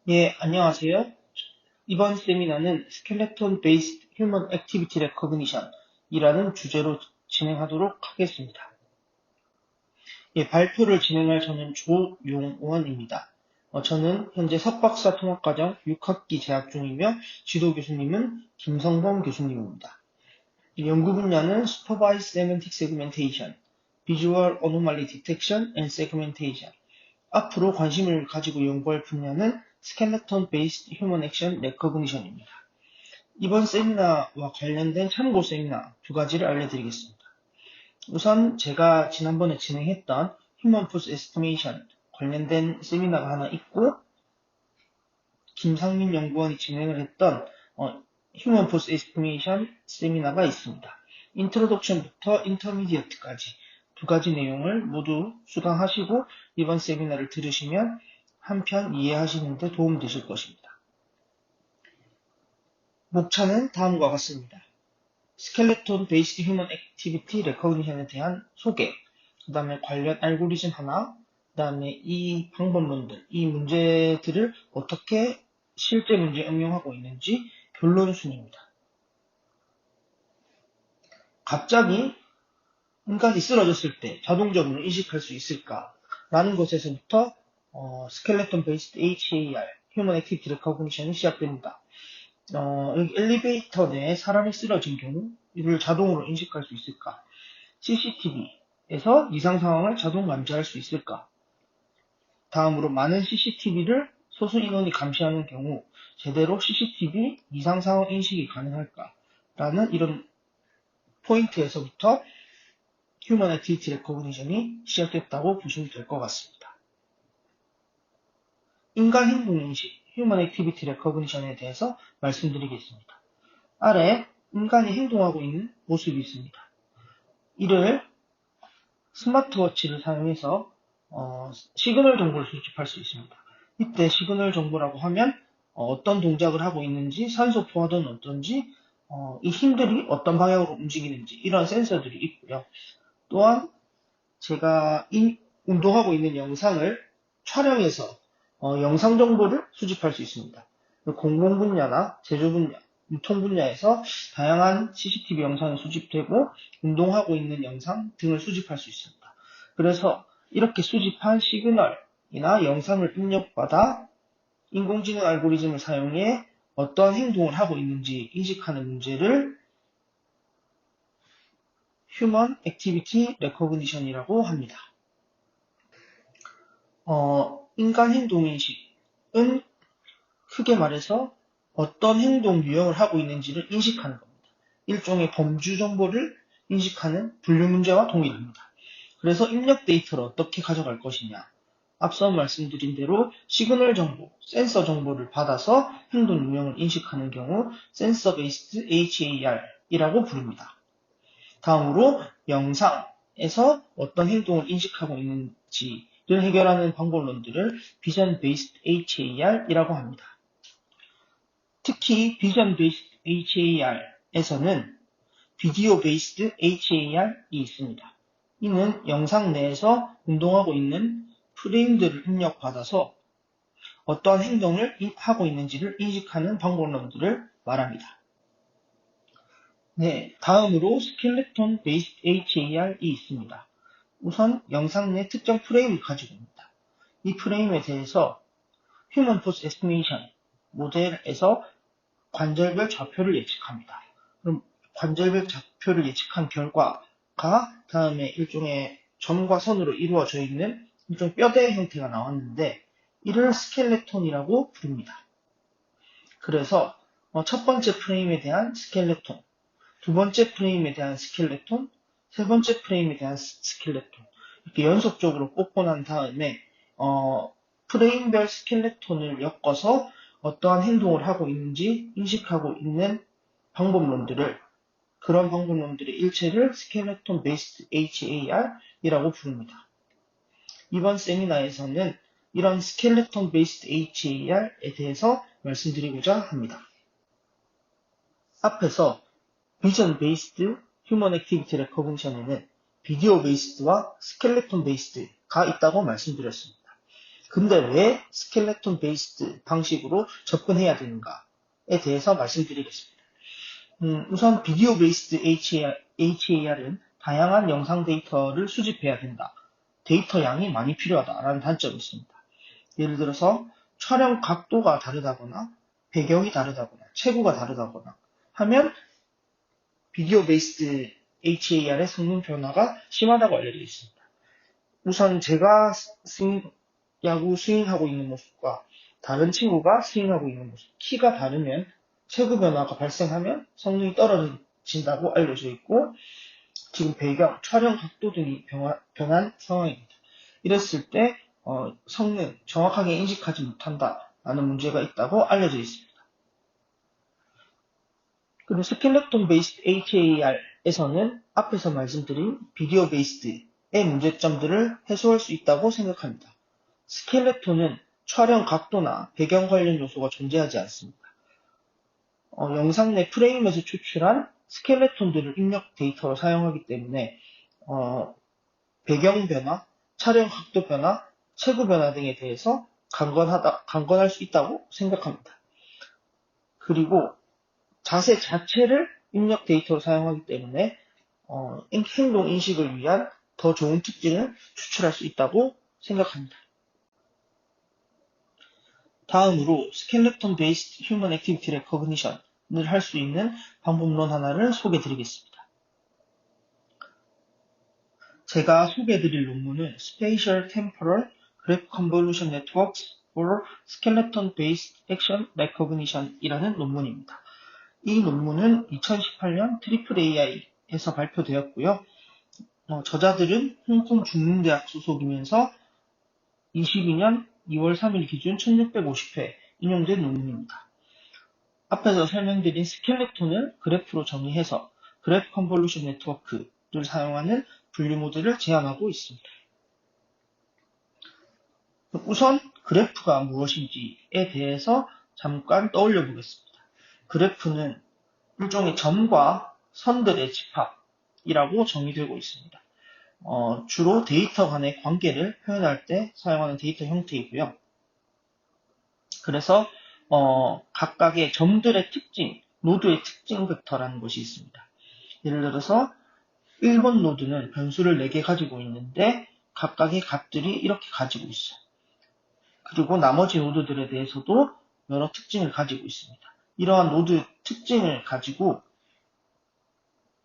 예, 안녕하세요. 이번 세미나는 스켈레톤 베이스드 휴먼 액티비티 레코그니션 이라는 주제로 진행하도록 하겠습니다. 예, 발표를 진행할 저는 조용원입니다. 저는 현재 석박사 통합과정 6학기 재학 중이며 지도 교수님은 김성범 교수님입니다. 연구 분야는 Supervised Semantic Segmentation, Visual Anomaly Detection and Segmentation. 앞으로 관심을 가지고 연구할 분야는 스켈레톤 베이스드 휴먼 액션 레코그니션입니다. 이번 세미나와 관련된 참고 세미나 두 가지를 알려드리겠습니다. 우선 제가 지난번에 진행했던 휴먼 포스 에스티메이션 관련된 세미나가 하나 있고, 김상민 연구원이 진행을 했던 휴먼 포스 에스티메이션 세미나가 있습니다. 인트로덕션부터 인터미디어트까지 두 가지 내용을 모두 수강하시고 이번 세미나를 들으시면 한편 이해하시는 데 도움되실 것입니다. 목차는 다음과 같습니다. 스켈레톤 베이스드 휴먼 액티비티 레코그니션에 대한 소개, 그 다음에 관련 알고리즘 하나, 그 다음에 이 방법론들, 이 문제들을 어떻게 실제 문제에 응용하고 있는지 결론순입니다. 갑자기 인간이 쓰러졌을 때 자동적으로 인식할 수 있을까? 라는 것에서부터 스켈레톤 베이스드 HAR, 휴먼 액티비티 레코그니션이 시작됩니다. 여기 엘리베이터 내에 사람이 쓰러진 경우 이를 자동으로 인식할 수 있을까? CCTV에서 이상 상황을 자동 감지할 수 있을까? 다음으로 많은 CCTV를 소수 인원이 감시하는 경우 제대로 CCTV 이상 상황 인식이 가능할까? 라는 이런 포인트에서부터 휴먼 액티비티 레코그니션이 시작됐다고 보시면 될 것 같습니다. 인간 행동 인식, 휴먼 액티비티 레코그니션에 대해서 말씀드리겠습니다. 아래 인간이 행동하고 있는 모습이 있습니다. 이를 스마트워치를 사용해서 시그널 정보를 수집할 수 있습니다. 이때 시그널 정보라고 하면 어떤 동작을 하고 있는지, 산소 포화도는 어떤지, 이 힘들이 어떤 방향으로 움직이는지 이런 센서들이 있고요. 또한 제가 운동하고 있는 영상을 촬영해서 영상 정보를 수집할 수 있습니다. 공공 분야나 제조 분야, 유통 분야에서 다양한 CCTV 영상이 수집되고 운동하고 있는 영상 등을 수집할 수 있습니다. 그래서 이렇게 수집한 시그널이나 영상을 입력받아 인공지능 알고리즘을 사용해 어떤 행동을 하고 있는지 인식하는 문제를 휴먼 액티비티 레코그니션이라고 합니다. 인간 행동 인식은 크게 말해서 어떤 행동 유형을 하고 있는지를 인식하는 겁니다. 일종의 범주 정보를 인식하는 분류 문제와 동일합니다. 그래서 입력 데이터를 어떻게 가져갈 것이냐. 앞서 말씀드린 대로 시그널 정보, 센서 정보를 받아서 행동 유형을 인식하는 경우 센서 베이스드 HAR이라고 부릅니다. 다음으로 영상에서 어떤 행동을 인식하고 있는지를 해결하는 방법론들을 비전 베이스드 HAR이라고 합니다. 특히 비전 베이스드 HAR에서는 비디오 베이스드 HAR이 있습니다. 이는 영상 내에서 운동하고 있는 프레임들을 입력받아서 어떠한 행동을 하고 있는지를 인식하는 방법론들을 말합니다. 네, 다음으로 스켈레톤 베이스드 HAR이 있습니다. 우선 영상 내 특정 프레임을 가지고 있습니다. 이 프레임에 대해서 휴먼 포스 에스티메이션 모델에서 관절별 좌표를 예측합니다. 그럼 관절별 좌표를 예측한 결과가 다음에 일종의 점과 선으로 이루어져 있는 일종 뼈대 형태가 나왔는데 이를 스켈레톤이라고 부릅니다. 그래서 첫 번째 프레임에 대한 스켈레톤, 두 번째 프레임에 대한 스켈레톤, 세 번째 프레임에 대한 스켈레톤 이렇게 연속적으로 뽑고 난 다음에 프레임별 스켈레톤을 엮어서 어떠한 행동을 하고 있는지 인식하고 있는 그런 방법론들의 일체를 스켈레톤 베이스드 HAR이라고 부릅니다. 이번 세미나에서는 이런 스켈레톤 베이스드 HAR에 대해서 말씀드리고자 합니다. 앞에서 비전 베이스드 휴먼 액티비티 레코그니션에는 비디오 베이스드와 스켈레톤 베이스드가 있다고 말씀드렸습니다. 근데 왜 스켈레톤 베이스드 방식으로 접근해야 되는가에 대해서 말씀드리겠습니다. 우선 비디오 베이스드 HAR은 다양한 영상 데이터를 수집해야 된다. 데이터 양이 많이 필요하다라는 단점이 있습니다. 예를 들어서 촬영 각도가 다르다거나 배경이 다르다거나 채구가 다르다거나 하면 비디오 베이스드 HAR의 성능 변화가 심하다고 알려져 있습니다. 우선 제가 야구 스윙하고 있는 모습과 다른 친구가 스윙하고 있는 모습, 키가 다르면 채구 변화가 발생하면 성능이 떨어진다고 알려져 있고 지금 배경, 촬영 각도 등이 변한 상황입니다. 이랬을 때 성능 정확하게 인식하지 못한다라는 문제가 있다고 알려져 있습니다. 그리고 스켈레톤 베이스드 HAR에서는 앞에서 말씀드린 비디오 베이스드의 문제점들을 해소할 수 있다고 생각합니다. 스켈레톤은 촬영 각도나 배경 관련 요소가 존재하지 않습니다. 영상 내 프레임에서 추출한 스켈레톤들을 입력 데이터로 사용하기 때문에 배경 변화, 촬영 각도 변화, 채구 변화 등에 대해서 강건할 수 있다고 생각합니다. 그리고 자세 자체를 입력 데이터로 사용하기 때문에 행동 인식을 위한 더 좋은 특징을 추출할 수 있다고 생각합니다. 다음으로 스켈레톤 베이스드 휴먼 액티비티 레코그니션을 할 수 있는 방법론 하나를 소개해 드리겠습니다. 제가 소개해 드릴 논문은 Spatial Temporal Graph Convolution Networks for Skeleton Based Action Recognition 이라는 논문입니다. 이 논문은 2018년 AAAI에서 발표되었고요. 저자들은 홍콩 중문대학 소속이면서 22년 2월 3일 기준 1650회 인용된 논문입니다. 앞에서 설명드린 스켈레톤을 그래프로 정의해서 그래프 컨볼루션 네트워크를 사용하는 분류 모델을 제안하고 있습니다. 우선 그래프가 무엇인지에 대해서 잠깐 떠올려 보겠습니다. 그래프는 일종의 점과 선들의 집합이라고 정의되고 있습니다. 주로 데이터 간의 관계를 표현할 때 사용하는 데이터 형태이고요. 그래서 각각의 점들의 특징, 노드의 특징 벡터라는 것이 있습니다. 예를 들어서 1번 노드는 변수를 4개 가지고 있는데 각각의 값들이 이렇게 가지고 있어요. 그리고 나머지 노드들에 대해서도 여러 특징을 가지고 있습니다. 이러한 노드 특징을 가지고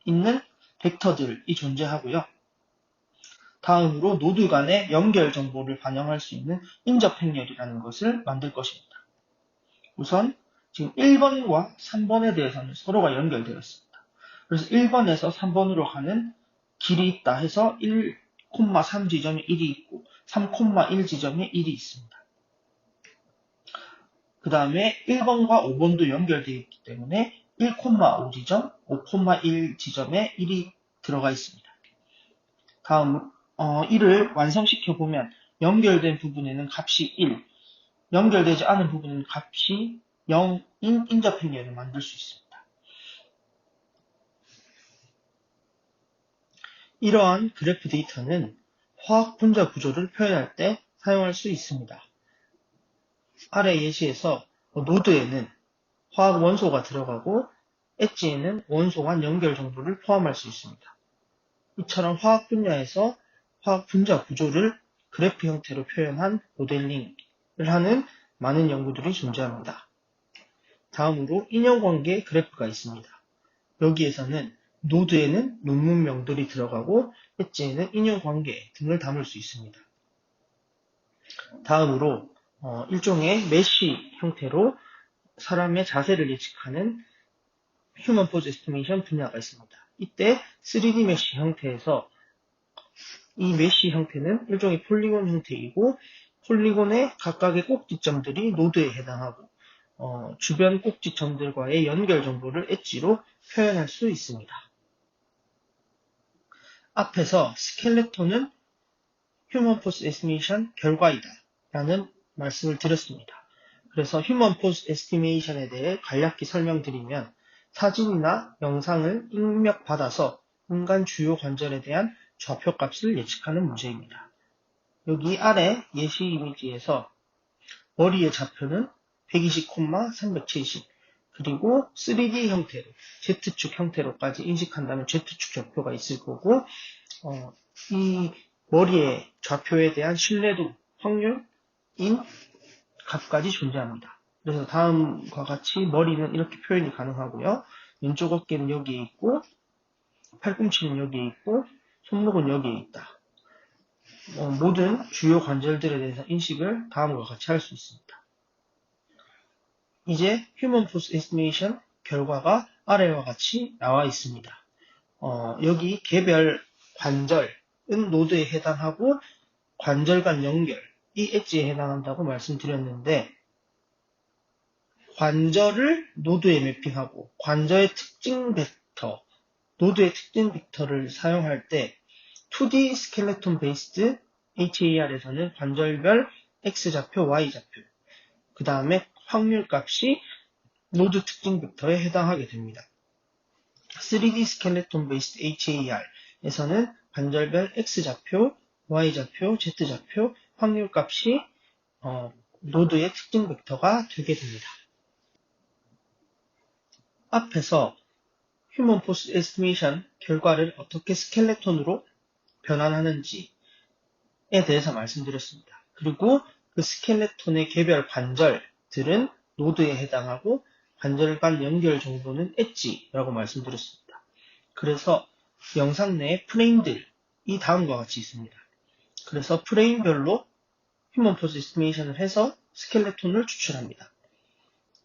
있는 벡터들이 존재하고요. 다음으로 노드 간의 연결 정보를 반영할 수 있는 인접 행렬이라는 것을 만들 것입니다. 우선 지금 1번과 3번에 대해서는 서로가 연결되어 있습니다. 그래서 1번에서 3번으로 가는 길이 있다 해서 1,3 지점에 1이 있고 3,1 지점에 1이 있습니다. 그 다음에 1번과 5번도 연결되어 있기 때문에 1,5 지점, 5,1 지점에 1이 들어가 있습니다. 다음 이를 완성시켜 보면 연결된 부분에는 값이 1, 연결되지 않은 부분에는 값이 0인 인접 행렬을 만들 수 있습니다. 이러한 그래프 데이터는 화학 분자 구조를 표현할 때 사용할 수 있습니다. 아래 예시에서 노드에는 화학 원소가 들어가고 엣지에는 원소 간 연결 정보를 포함할 수 있습니다. 이처럼 화학 분야에서 화학 분자 구조를 그래프 형태로 표현한 모델링을 하는 많은 연구들이 존재합니다. 다음으로 인형관계 그래프가 있습니다. 여기에서는 노드에는 논문명들이 들어가고 엣지에는 인형관계 등을 담을 수 있습니다. 다음으로 일종의 메쉬 형태로 사람의 자세를 예측하는 휴먼 포즈 에스티메이션 분야가 있습니다. 이때 3D 메쉬 형태에서 이 메쉬 형태는 일종의 폴리곤 형태이고 폴리곤의 각각의 꼭지점들이 노드에 해당하고 주변 꼭지점들과의 연결 정보를 엣지로 표현할 수 있습니다. 앞에서 스켈레톤은 휴먼 포즈 에스티메이션 결과이다 라는 말씀을 드렸습니다. 그래서 휴먼 포즈 에스티메이션에 대해 간략히 설명드리면 사진이나 영상을 입력받아서 인간 주요 관절에 대한 좌표값을 예측하는 문제입니다. 여기 아래 예시 이미지에서 머리의 좌표는 120, 370 그리고 3D 형태로 Z축 형태로까지 인식한다면 Z축 좌표가 있을 거고 이 머리의 좌표에 대한 신뢰도 확률인 값까지 존재합니다. 그래서 다음과 같이 머리는 이렇게 표현이 가능하고요. 왼쪽 어깨는 여기에 있고 팔꿈치는 여기에 있고 손목은 여기에 있다. 모든 주요 관절들에 대해서 인식을 다음과 같이 할 수 있습니다. 이제 Human Force Estimation 결과가 아래와 같이 나와 있습니다. 여기 개별 관절은 노드에 해당하고 관절 간 연결, 이 엣지에 해당한다고 말씀드렸는데 관절을 노드에 매핑하고 관절의 특징 벡터, 노드의 특징 벡터를 사용할 때 2D 스켈레톤 베이스드 HAR에서는 관절별 X좌표, Y좌표, 그 다음에 확률값이 노드 특징 벡터에 해당하게 됩니다. 3D 스켈레톤 베이스드 HAR에서는 관절별 X좌표, Y좌표, Z좌표, 확률값이 노드의 특징 벡터가 되게 됩니다. 앞에서 Human Force Estimation 결과를 어떻게 스켈레톤으로 변환하는지에 대해서 말씀드렸습니다. 그리고 그 스켈레톤의 개별 관절들은 노드에 해당하고 관절 간 연결 정도는 엣지라고 말씀드렸습니다. 그래서 영상 내에 프레임들이 다음과 같이 있습니다. 그래서 프레임별로 Human Force Estimation을 해서 스켈레톤을 추출합니다.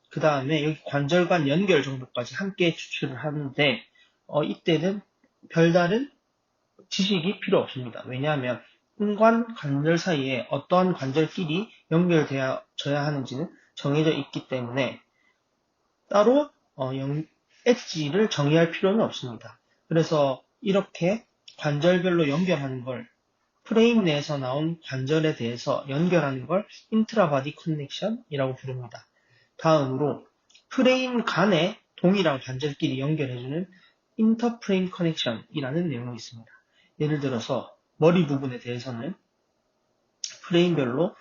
그 다음에 여기 관절 간 연결 정도까지 함께 추출을 하는데 이때는 별다른 지식이 필요 없습니다. 왜냐하면 인관 관절 사이에 어떠한 관절끼리 연결되어져야 하는지는 정해져 있기 때문에 따로 엣지를 정의할 필요는 없습니다. 그래서 이렇게 관절별로 연결하는 걸 프레임 내에서 나온 관절에 대해서 연결하는 걸 인트라바디 커넥션이라고 부릅니다. 다음으로 프레임 간의 동일한 관절끼리 연결해주는 인터프레임 커넥션이라는 내용이 있습니다. 예를 들어서 머리 부분에 대해서는 프레임별로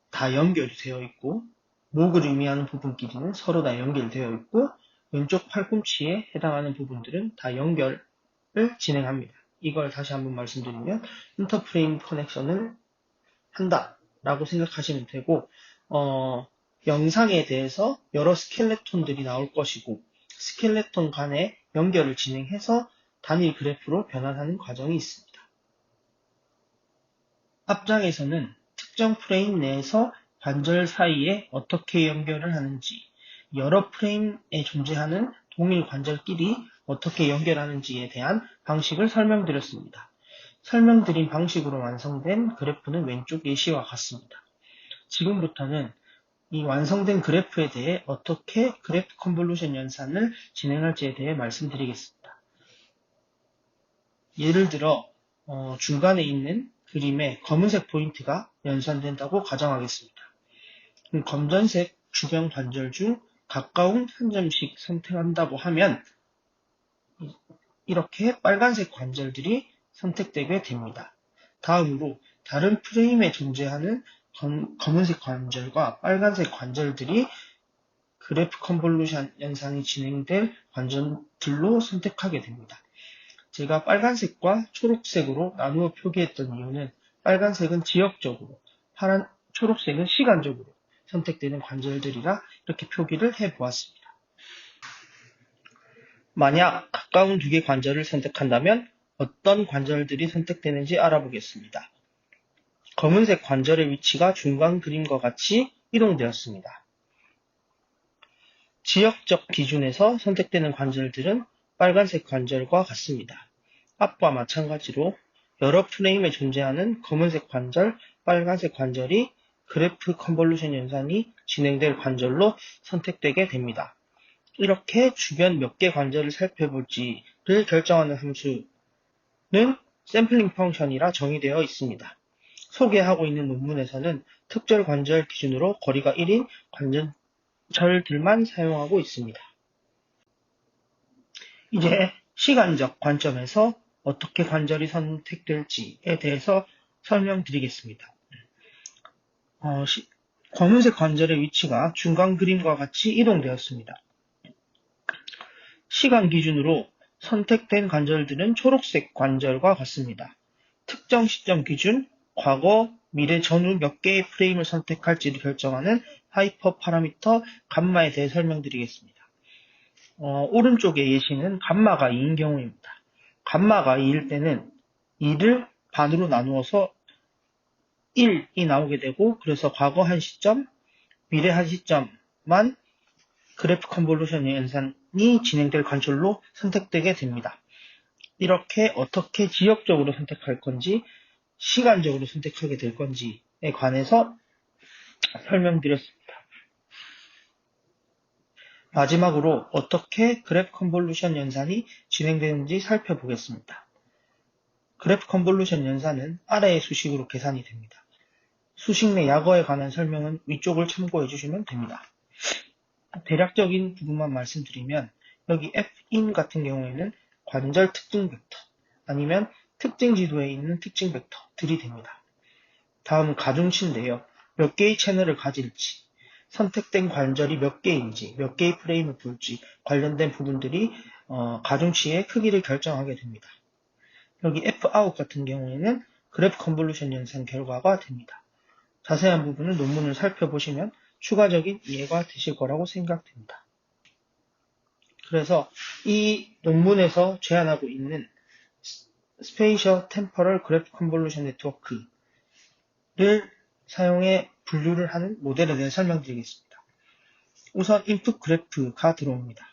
다 연결이 되어 있고 목을 의미하는 부분끼리는 서로 다 연결되어 있고 왼쪽 팔꿈치에 해당하는 부분들은 다 연결을 진행합니다. 이걸 다시 한번 말씀드리면 인터프레임 커넥션을 한다라고 생각하시면 되고 영상에 대해서 여러 스켈레톤들이 나올 것이고 스켈레톤 간의 연결을 진행해서 단일 그래프로 변환하는 과정이 있습니다. 앞장에서는 특정 프레임 내에서 관절 사이에 어떻게 연결을 하는지, 여러 프레임에 존재하는 동일 관절끼리 어떻게 연결하는지에 대한 방식을 설명드렸습니다. 설명드린 방식으로 완성된 그래프는 왼쪽 예시와 같습니다. 지금부터는 이 완성된 그래프에 대해 어떻게 그래프 컨볼루션 연산을 진행할지에 대해 말씀드리겠습니다. 예를 들어 중간에 있는 그림에 검은색 포인트가 연산된다고 가정하겠습니다. 검정색 주변 관절 중 가까운 한 점씩 선택한다고 하면 이렇게 빨간색 관절들이 선택되게 됩니다. 다음으로 다른 프레임에 존재하는 검은색 관절과 빨간색 관절들이 그래프 컨볼루션 연산이 진행될 관절들로 선택하게 됩니다. 제가 빨간색과 초록색으로 나누어 표기했던 이유는 빨간색은 지역적으로, 초록색은 시간적으로 선택되는 관절들이라 이렇게 표기를 해보았습니다. 만약 가까운 두 개 관절을 선택한다면 어떤 관절들이 선택되는지 알아보겠습니다. 검은색 관절의 위치가 중간 그림과 같이 이동되었습니다. 지역적 기준에서 선택되는 관절들은 빨간색 관절과 같습니다. 앞과 마찬가지로 여러 프레임에 존재하는 검은색 관절, 빨간색 관절이 그래프 컨볼루션 연산이 진행될 관절로 선택되게 됩니다. 이렇게 주변 몇 개 관절을 살펴볼지를 결정하는 함수는 샘플링 펑션이라 정의되어 있습니다. 소개하고 있는 논문에서는 특정 관절 기준으로 거리가 1인 관절들만 사용하고 있습니다. 이제 시간적 관점에서 어떻게 관절이 선택될지에 대해서 설명드리겠습니다. 검은색 관절의 위치가 중간 그림과 같이 이동되었습니다. 시간 기준으로 선택된 관절들은 초록색 관절과 같습니다. 특정 시점 기준, 과거, 미래 전후 몇 개의 프레임을 선택할지를 결정하는 하이퍼 파라미터 감마에 대해 설명드리겠습니다. 오른쪽의 예시는 감마가 2인 경우입니다. 감마가 2일 때는 2를 반으로 나누어서 1이 나오게 되고, 그래서 과거 한 시점, 미래 한 시점만 그래프 컨볼루션 연산이 진행될 관절로 선택되게 됩니다. 이렇게 어떻게 지역적으로 선택할 건지, 시간적으로 선택하게 될 건지에 관해서 설명드렸습니다. 마지막으로 어떻게 그래프 컨볼루션 연산이 진행되는지 살펴보겠습니다. 그래프 컨볼루션 연산은 아래의 수식으로 계산이 됩니다. 수식 내 약어에 관한 설명은 위쪽을 참고해 주시면 됩니다. 대략적인 부분만 말씀드리면 여기 F인 같은 경우에는 관절 특징 벡터 아니면 특징 지도에 있는 특징 벡터들이 됩니다. 다음은 가중치인데요. 몇 개의 채널을 가질지, 선택된 관절이 몇 개인지, 몇 개의 프레임을 볼지 관련된 부분들이 가중치의 크기를 결정하게 됩니다. 여기 Fout 같은 경우에는 그래프 컨볼루션 연산 결과가 됩니다. 자세한 부분은 논문을 살펴보시면 추가적인 이해가 되실 거라고 생각됩니다. 그래서 이 논문에서 제안하고 있는 Spatial Temporal Graph Convolution Network를 사용해 분류를 하는 모델에 대해 설명드리겠습니다. 우선 인풋 그래프가 들어옵니다.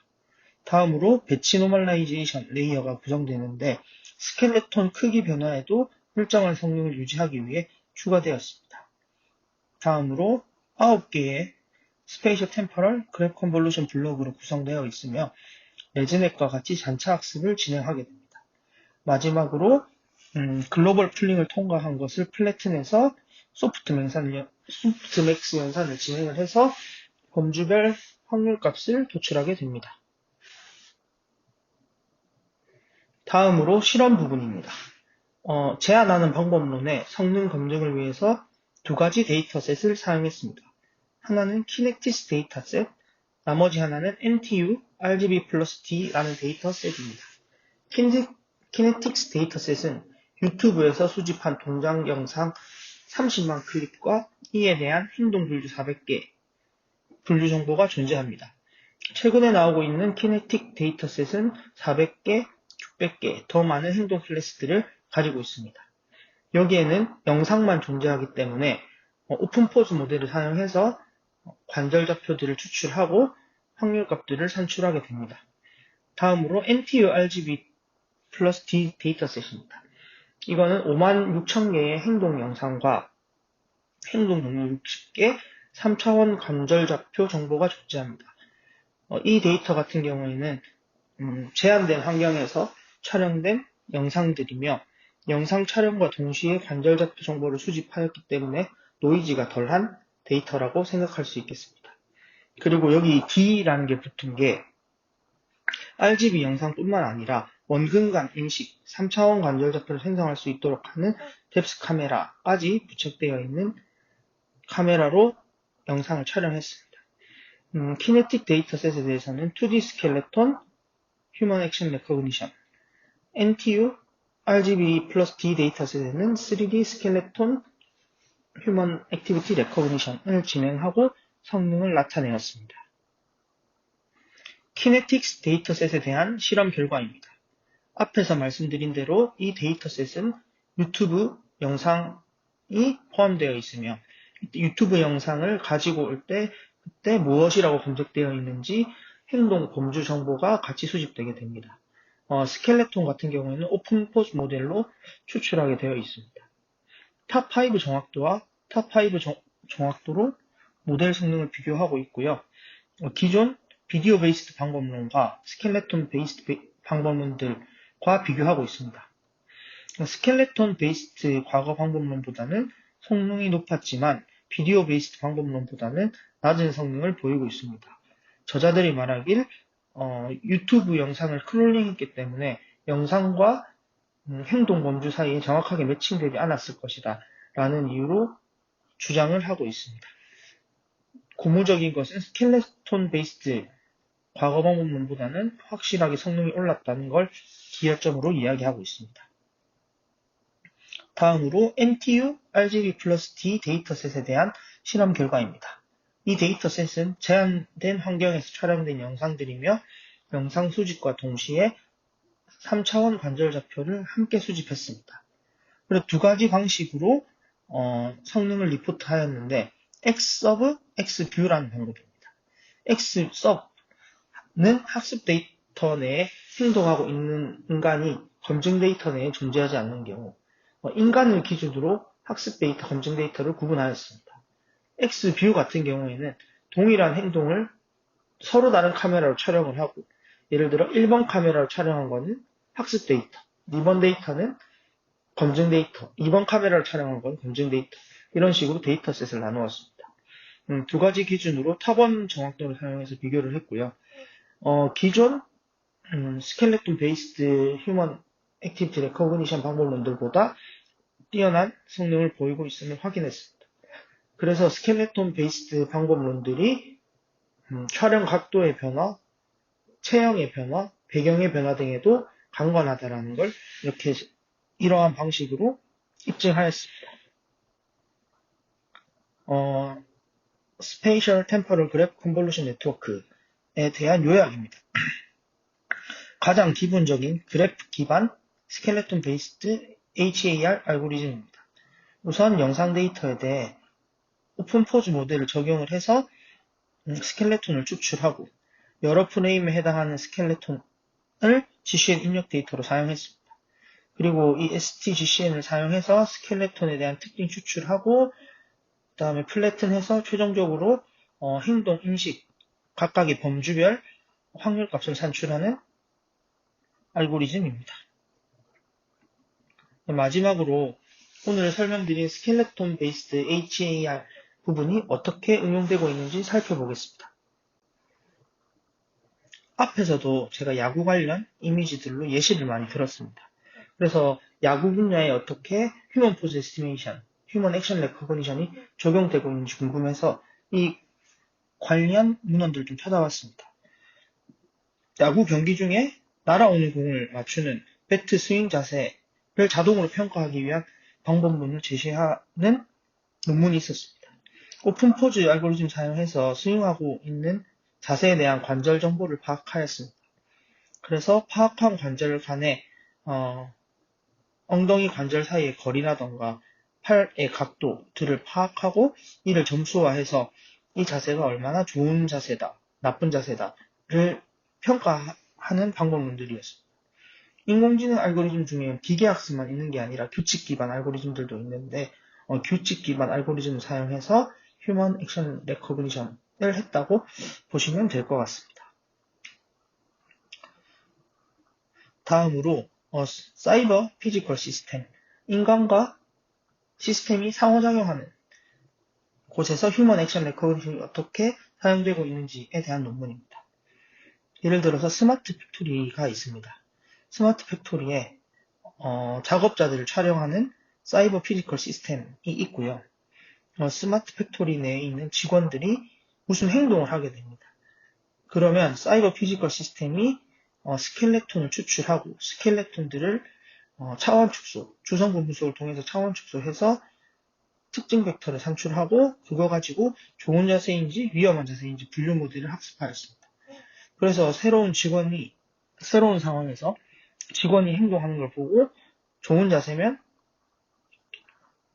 다음으로 배치 노멀라이제이션 레이어가 구성되는데 스켈레톤 크기 변화에도 일정한 성능을 유지하기 위해 추가되었습니다. 다음으로 9개의 스페이셜 템퍼럴 그래프 컨볼루션 블록으로 구성되어 있으며 레즈넷과 같이 잔차 학습을 진행하게 됩니다. 마지막으로 글로벌 풀링을 통과한 것을 플래튼해서 소프트 맥스 연산을 진행을 해서 범주별 확률값을 도출하게 됩니다. 다음으로 실험 부분입니다. 제안하는 방법론의 성능 검증을 위해서 두 가지 데이터셋을 사용했습니다. 하나는 키넥틱스 데이터셋, 나머지 하나는 NTU RGB 플러스 D라는 데이터셋입니다. 키넥틱스 데이터셋은 유튜브에서 수집한 동작 영상 30만 클립과 이에 대한 행동 분류 400개 분류 정보가 존재합니다. 최근에 나오고 있는 키네틱 데이터셋은 400개, 600개 더 많은 행동 클래스들을 가지고 있습니다. 여기에는 영상만 존재하기 때문에 오픈포즈 모델을 사용해서 관절 좌표들을 추출하고 확률값들을 산출하게 됩니다. 다음으로 NTU RGB 플러스 D 데이터셋입니다. 이거는 56,000개의 행동 영상과 행동 동료 60개 3차원 관절 좌표 정보가 존재합니다. 이 데이터 같은 경우에는 제한된 환경에서 촬영된 영상들이며 영상 촬영과 동시에 관절 좌표 정보를 수집하였기 때문에 노이즈가 덜한 데이터라고 생각할 수 있겠습니다. 그리고 여기 D라는 게 붙은 게 RGB 영상뿐만 아니라 원근간 인식, 3차원 관절 좌표를 생성할 수 있도록 하는 뎁스 카메라까지 부착되어 있는 카메라로 영상을 촬영했습니다. 키네틱 데이터셋에 대해서는 2D 스켈레톤, 휴먼 액션 레코그니션, NTU, RGB 플러스 D 데이터셋에는 3D 스켈레톤, 휴먼 액티비티 레코그니션을 진행하고 성능을 나타내었습니다. 키네틱스 데이터셋에 대한 실험 결과입니다. 앞에서 말씀드린 대로 이 데이터셋은 유튜브 영상이 포함되어 있으며 유튜브 영상을 가지고 올 때 그때 무엇이라고 검색되어 있는지 행동 범주 정보가 같이 수집되게 됩니다. 스켈레톤 같은 경우에는 오픈포즈 모델로 추출하게 되어 있습니다. 탑5 정확도와 탑5 정확도로 모델 성능을 비교하고 있고요. 기존 비디오 베이스드 방법론과 스켈레톤 베이스드 방법론들과 비교하고 있습니다. 스켈레톤 베이스드 과거 방법론보다는 성능이 높았지만 비디오 베이스드 방법론보다는 낮은 성능을 보이고 있습니다. 저자들이 말하길 유튜브 영상을 크롤링했기 때문에 영상과 행동 범주 사이에 정확하게 매칭되지 않았을 것이다 라는 이유로 주장을 하고 있습니다. 고무적인 것은 스켈레톤 베이스드 과거 방법론보다는 확실하게 성능이 올랐다는 걸 기여점으로 이야기하고 있습니다. 다음으로 NTU RGB 플러스 D 데이터셋에 대한 실험 결과입니다. 이 데이터셋은 제한된 환경에서 촬영된 영상들이며 영상 수집과 동시에 3차원 관절 좌표를 함께 수집했습니다. 그리고 두 가지 방식으로 성능을 리포트하였는데 Xsub, Xview라는 방법입니다. Xsub는 학습 데이터 내에 행동하고 있는 인간이 검증 데이터 내에 존재하지 않는 경우 인간을 기준으로 학습 데이터, 검증 데이터를 구분하였습니다. Xview 같은 경우에는 동일한 행동을 서로 다른 카메라로 촬영을 하고 예를 들어 1번 카메라로 촬영한 거는 학습 데이터, 2번 데이터는 검증 데이터, 2번 카메라로 촬영한 건 검증 데이터 이런 식으로 데이터셋을 나누었습니다. 두 가지 기준으로 타번 정확도를 사용해서 비교를 했고요. 기존 스켈레톤 베이스드 휴먼 액티비티 레코그니션 방법론들보다 뛰어난 성능을 보이고 있음을 확인했습니다. 그래서 스켈레톤 베이스드 방법론들이 촬영 각도의 변화, 체형의 변화, 배경의 변화 등에도 강건하다라는 걸 이러한 방식으로 입증하였습니다. Spatial Temporal Graph Convolution Network에 대한 요약입니다. 가장 기본적인 그래프 기반 스켈레톤 베이스드 HAR 알고리즘입니다. 우선 영상 데이터에 대해 오픈포즈 모델을 적용을 해서 스켈레톤을 추출하고 여러 프레임에 해당하는 스켈레톤을 GCN 입력 데이터로 사용했습니다. 그리고 이 STGCN을 사용해서 스켈레톤에 대한 특징 추출하고 그 다음에 플래튼해서 최종적으로 행동, 인식, 각각의 범주별 확률값을 산출하는 알고리즘입니다. 마지막으로 오늘 설명드린 스켈레톤 베이스드 HAR 부분이 어떻게 응용되고 있는지 살펴보겠습니다. 앞에서도 제가 야구 관련 이미지들로 예시를 많이 들었습니다. 그래서 야구 분야에 어떻게 휴먼 포즈 에스티메이션, 휴먼 액션 레코그니션이 적용되고 있는지 궁금해서 이 관련 문헌들을 좀 찾아봤습니다. 야구 경기 중에 날아오는 공을 맞추는 배트 스윙 자세를 자동으로 평가하기 위한 방법론을 제시하는 논문이 있었습니다. 오픈포즈 알고리즘 사용해서 스윙하고 있는 자세에 대한 관절 정보를 파악하였습니다. 그래서 파악한 관절 간의 엉덩이 관절 사이의 거리라던가 팔의 각도들을 파악하고 이를 점수화해서 이 자세가 얼마나 좋은 자세다, 나쁜 자세다를 평가하는 방법론들이었습니다. 인공지능 알고리즘 중에 기계학습만 있는 게 아니라 규칙 기반 알고리즘들도 있는데 규칙 기반 알고리즘을 사용해서 휴먼 액션 레코그니션을 했다고 보시면 될 것 같습니다. 다음으로 사이버 피지컬 시스템, 인간과 시스템이 상호작용하는 곳에서 휴먼 액션 레코그니션이 어떻게 사용되고 있는지에 대한 논문입니다. 예를 들어서 스마트 팩토리가 있습니다. 스마트 팩토리에 작업자들을 촬영하는 사이버 피지컬 시스템이 있고요. 스마트 팩토리 내에 있는 직원들이 무슨 행동을 하게 됩니다. 그러면 사이버 피지컬 시스템이 스켈레톤을 추출하고 스켈레톤들을 차원 축소, 주성분 분석을 통해서 차원 축소해서 특징 벡터를 산출하고 그거 가지고 좋은 자세인지 위험한 자세인지 분류 모델을 학습하였습니다. 그래서 새로운 상황에서 직원이 행동하는 걸 보고 좋은 자세면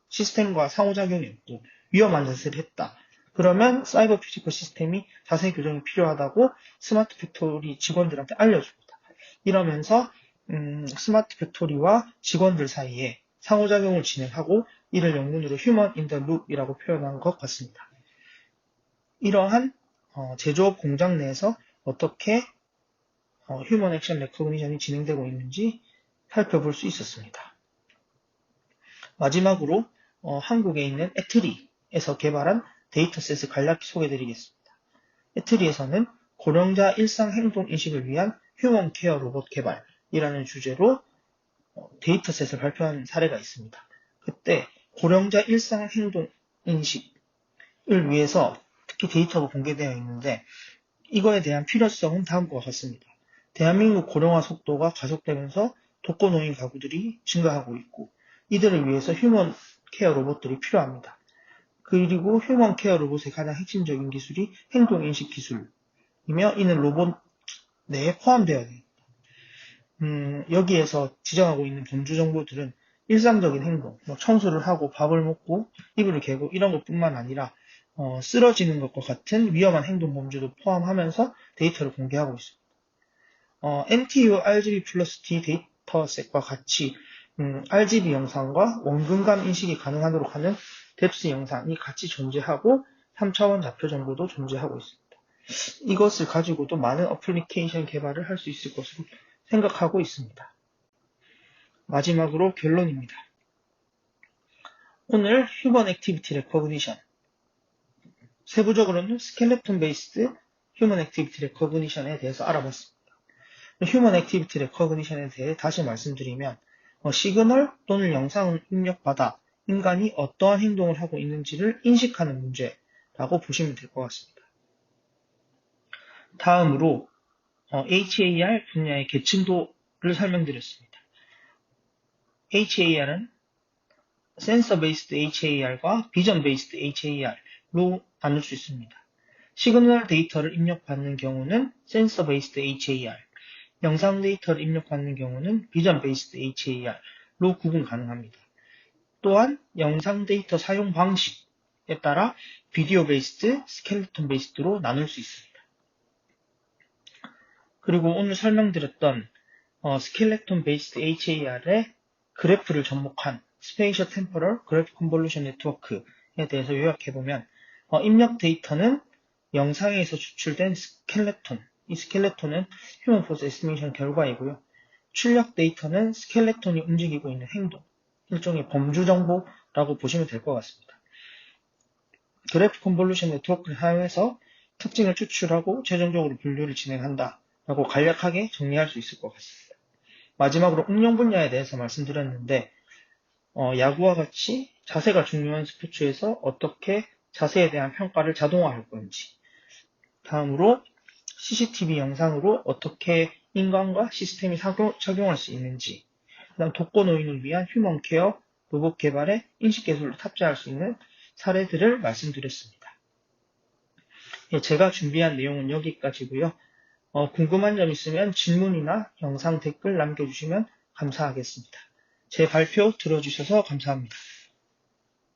시스템과 상호작용이 없고 위험한 자세를 했다. 그러면 사이버 피지컬 시스템이 자세 교정이 필요하다고 스마트 팩토리 직원들한테 알려줍니다. 이러면서 스마트 팩토리와 직원들 사이에 상호작용을 진행하고 이를 영문으로 휴먼 인 더 룹이라고 표현한 것 같습니다. 이러한 제조업 공장 내에서 어떻게 휴먼 액션 레코그니션이 진행되고 있는지 살펴볼 수 있었습니다. 마지막으로 한국에 있는 에트리에서 개발한 데이터셋을 간략히 소개해드리겠습니다. 에트리에서는 고령자 일상 행동 인식을 위한 휴먼 케어 로봇 개발이라는 주제로 데이터셋을 발표한 사례가 있습니다. 그때 고령자 일상 행동 인식을 위해서 특히 데이터가 공개되어 있는데 이거에 대한 필요성은 다음과 같습니다. 대한민국 고령화 속도가 가속되면서 독거노인 가구들이 증가하고 있고 이들을 위해서 휴먼 케어 로봇들이 필요합니다. 그리고 휴먼 케어 로봇의 가장 핵심적인 기술이 행동인식 기술이며 이는 로봇 내에 포함되어야 됩니다. 여기에서 지정하고 있는 범주 정보들은 일상적인 행동, 청소를 하고 밥을 먹고 이불을 개고 이런 것뿐만 아니라 쓰러지는 것과 같은 위험한 행동 범주도 포함하면서 데이터를 공개하고 있습니다. NTU RGB 플러스 T 데이터셋과 같이 RGB 영상과 원근감 인식이 가능하도록 하는 뎁스 영상이 같이 존재하고 3차원 좌표 정보도 존재하고 있습니다. 이것을 가지고도 많은 어플리케이션 개발을 할 수 있을 것으로 생각하고 있습니다. 마지막으로 결론입니다. 오늘 휴먼 액티비티 레코그니션 세부적으로는 스켈레톤 베이스드 휴먼 액티비티 레코그니션에 대해서 알아봤습니다. 휴먼 액티비티 레코그니션에 대해 다시 말씀드리면 시그널 또는 영상을 입력받아 인간이 어떠한 행동을 하고 있는지를 인식하는 문제라고 보시면 될 것 같습니다. 다음으로 HAR 분야의 계층도를 설명드렸습니다. HAR은 센서 베이스드 HAR과 비전 베이스드 HAR로 나눌 수 있습니다. 시그널 데이터를 입력받는 경우는 센서 베이스드 HAR, 영상 데이터를 입력받는 경우는 비전 베이스드 HAR로 구분 가능합니다. 또한 영상 데이터 사용 방식에 따라 비디오 베이스드, 스켈레톤 베이스드로 나눌 수 있습니다. 그리고 오늘 설명드렸던 스켈레톤 베이스드 HAR의 그래프를 접목한 스페이셜 템포럴 그래프 컨볼루션 네트워크에 대해서 요약해보면 입력 데이터는 영상에서 추출된 스켈레톤, 이 스켈레톤은 휴먼 포스 에스티메이션 결과이고요. 출력 데이터는 스켈레톤이 움직이고 있는 행동, 일종의 범주 정보라고 보시면 될 것 같습니다. 그래프 컨볼루션 네트워크를 사용해서 특징을 추출하고 최종적으로 분류를 진행한다 라고 간략하게 정리할 수 있을 것 같습니다. 마지막으로 응용 분야에 대해서 말씀드렸는데 야구와 같이 자세가 중요한 스포츠에서 어떻게 자세에 대한 평가를 자동화할 건지, 다음으로 CCTV 영상으로 어떻게 인간과 시스템이 작용할 수 있는지, 그다음 독거노인을 위한 휴먼 케어 로봇 개발에 인식 기술을 탑재할 수 있는 사례들을 말씀드렸습니다. 제가 준비한 내용은 여기까지고요. 궁금한 점 있으면 질문이나 영상 댓글 남겨주시면 감사하겠습니다. 제 발표 들어주셔서 감사합니다.